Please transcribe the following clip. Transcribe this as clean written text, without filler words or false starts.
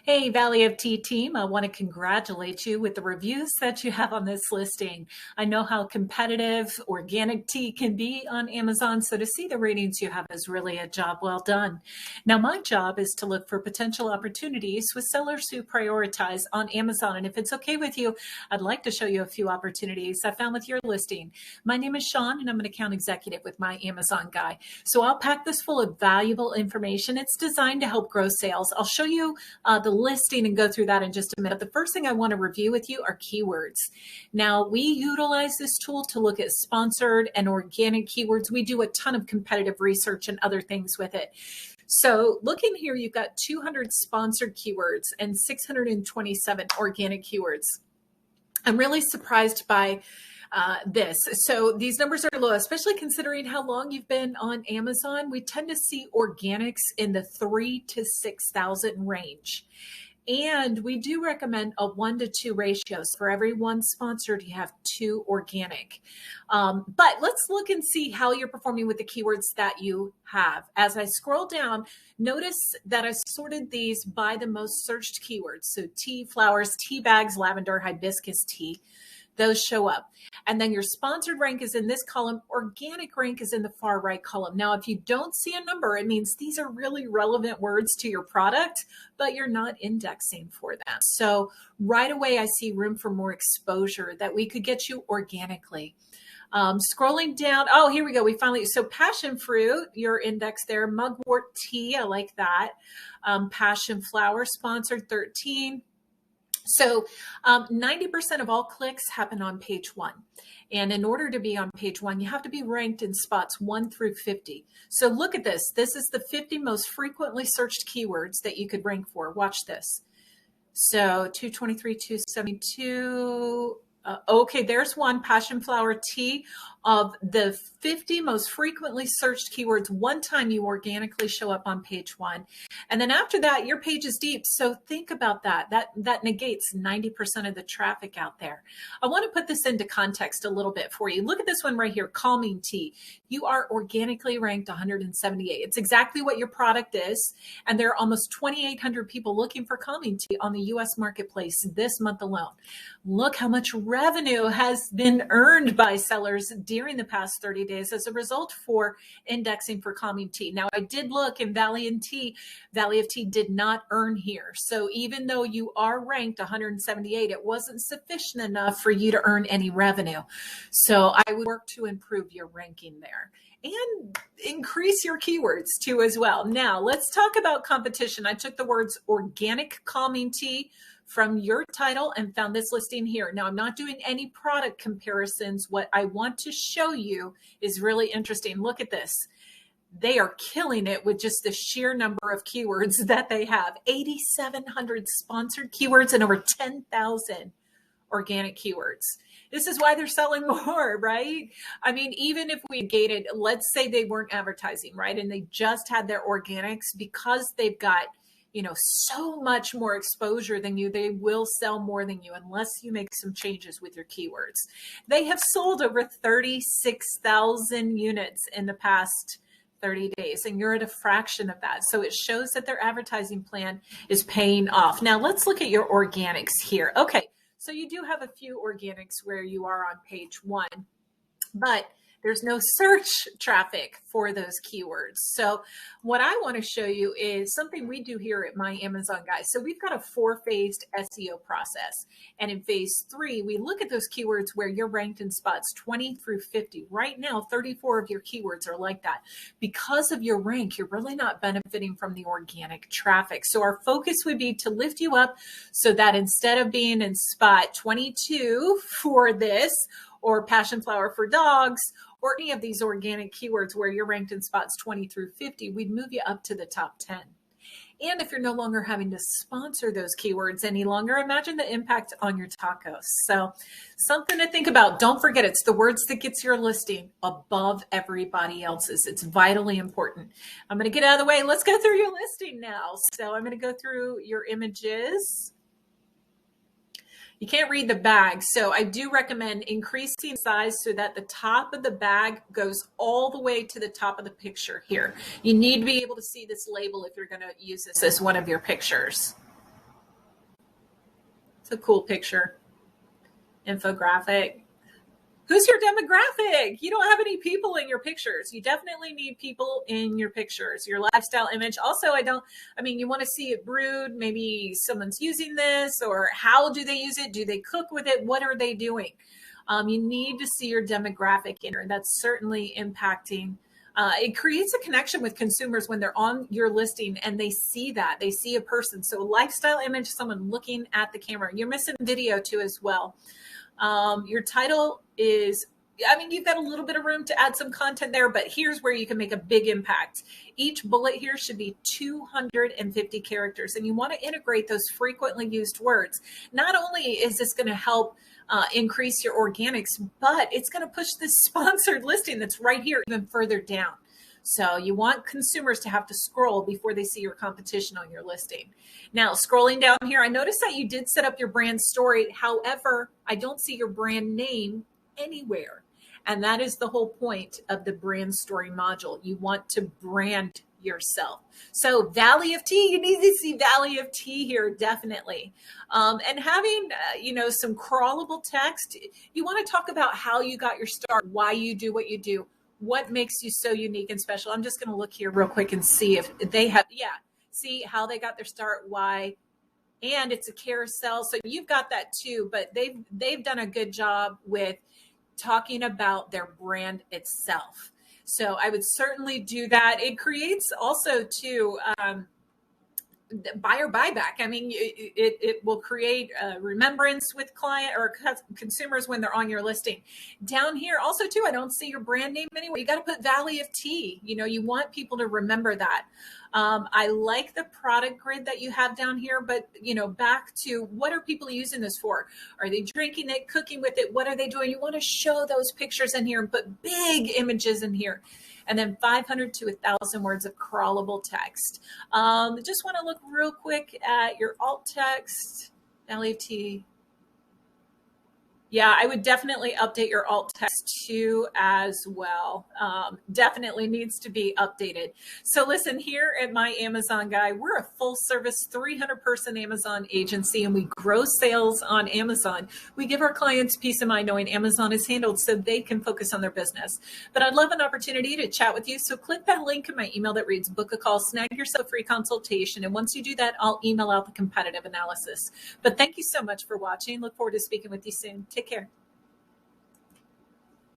Hey, Valley of Tea team, I want to congratulate you with the reviews that you have on this listing. I know how competitive organic tea can be on Amazon, so to see the ratings you have is really a job well done. Now, my job is to look for potential opportunities with sellers who prioritize on Amazon, and if it's okay with you, I'd like to show you a few opportunities I found with your listing. My name is Sean, and I'm an account executive with my Amazon guy. So I'll pack this full of valuable information. It's designed to help grow sales. I'll show you the listing and go through that in just a minute. The first thing I want to review with you are keywords. Now, we utilize this tool to look at sponsored and organic keywords. We do a ton of competitive research and other things with it. So looking here, you've got 200 sponsored keywords and 627 organic keywords. I'm really surprised by this. So these numbers are low, especially considering how long you've been on Amazon. We tend to see organics in the 3,000 to 6,000 range. And we do recommend a 1-to-2 ratio. So for every one sponsored, you have 2 organic. But let's look and see how you're performing with the keywords that you have. As I scroll down, notice that I sorted these by the most searched keywords. So tea, flowers, tea bags, lavender, hibiscus tea. Those show up. And then your sponsored rank is in this column. Organic rank is in the far right column. Now, if you don't see a number, it means these are really relevant words to your product, but you're not indexing for them. So right away, I see room for more exposure that we could get you organically. Scrolling down, oh, here we go. We finally, so passion fruit, your index there, mugwort tea, I like that. Passion flower, sponsored 13. So 90% of all clicks happen on page 1. And in order to be on page 1, you have to be ranked in spots 1 through 50. So look at this. This is the 50 most frequently searched keywords that you could rank for. Watch this. So 223, 272. Okay, there's one, passion flower tea. Of the 50 most frequently searched keywords, one time you organically show up on page 1. And then after that, your page is deep. So think about that. That negates 90% of the traffic out there. I want to put this into context a little bit for you. Look at this one right here, calming tea. You are organically ranked 178. It's exactly what your product is. And there are almost 2,800 people looking for calming tea on the US marketplace this month alone. Look how much revenue has been earned by sellers during the past 30 days as a result for indexing for calming tea. Now, I did look, and Valley of Tea did not earn here. So even though you are ranked 178, it wasn't sufficient enough for you to earn any revenue. So I would work to improve your ranking there and increase your keywords too as well. Now, let's talk about competition. I took the words organic calming tea from your title and found this listing here. Now, I'm not doing any product comparisons. What I want to show you is really interesting. Look at this. They are killing it with just the sheer number of keywords that they have. 8,700 sponsored keywords and over 10,000 organic keywords. This is why they're selling more, right? I mean, even if we gated, let's say they weren't advertising, right? And they just had their organics, because they've got so much more exposure than you, they will sell more than you unless you make some changes with your keywords. They have sold over 36,000 units in the past 30 days, and you're at a fraction of that. So it shows that their advertising plan is paying off. Now let's look at your organics here. Okay, so you do have a few organics where you are on page 1, but there's no search traffic for those keywords. So what I want to show you is something we do here at my Amazon guys. So we've got a 4-phased SEO process. And in phase 3, we look at those keywords where you're ranked in spots 20 through 50. Right now, 34 of your keywords are like that. Because of your rank, you're really not benefiting from the organic traffic. So our focus would be to lift you up so that instead of being in spot 22 for this, or passion flower for dogs, or any of these organic keywords where you're ranked in spots 20 through 50, we'd move you up to the top 10. And if you're no longer having to sponsor those keywords any longer, imagine the impact on your tacos. So something to think about. Don't forget, it's the words that gets your listing above everybody else's. It's vitally important. I'm going to get out of the way. Let's go through your listing now. So I'm going to go through your images. You can't read the bag, so I do recommend increasing size so that the top of the bag goes all the way to the top of the picture here. You need to be able to see this label if you're going to use this as one of your pictures. It's a cool picture. Infographic. Who's your demographic? You don't have any people in your pictures. You definitely need people in your pictures. Your lifestyle image. Also, you want to see it brewed. Maybe someone's using this, or how do they use it? Do they cook with it? What are they doing? You need to see your demographic in here. That's certainly impacting. It creates a connection with consumers when they're on your listing and they see that. They see a person. So lifestyle image, someone looking at the camera. You're missing video too as well. Your title is, you've got a little bit of room to add some content there, but here's where you can make a big impact. Each bullet here should be 250 characters, and you want to integrate those frequently used words. Not only is this going to help increase your organics, but it's going to push this sponsored listing that's right here even further down. So you want consumers to have to scroll before they see your competition on your listing. Now, scrolling down here, I noticed that you did set up your brand story. However, I don't see your brand name anywhere. And that is the whole point of the brand story module. You want to brand yourself. So Valley of Tea, you need to see Valley of Tea here, definitely. And having, some crawlable text, you want to talk about how you got your start, why you do what you do. What makes you so unique and special? I'm just going to look here real quick and see if they have, see how they got their start, why, and it's a carousel. So you've got that too, but they've done a good job with talking about their brand itself. So I would certainly do that. It creates also too, buyer buyback. It will create remembrance with client or consumers when they're on your listing. Down here also too, I don't see your brand name anywhere. You got to put Valley of Tea. You want people to remember that. I like the product grid that you have down here, but back to what are people using this for? Are they drinking it, cooking with it? What are they doing? You want to show those pictures in here and put big images in here. And then 500 to 1,000 words of crawlable text. Just want to look real quick at your alt text, Valley of Tea. Yeah, I would definitely update your alt text too as well. Definitely needs to be updated. So listen, here at My Amazon Guy, we're a full service 300-person Amazon agency, and we grow sales on Amazon. We give our clients peace of mind knowing Amazon is handled so they can focus on their business. But I'd love an opportunity to chat with you. So click that link in my email that reads book a call, snag yourself a free consultation. And once you do that, I'll email out the competitive analysis. But thank you so much for watching. Look forward to speaking with you soon. Take care.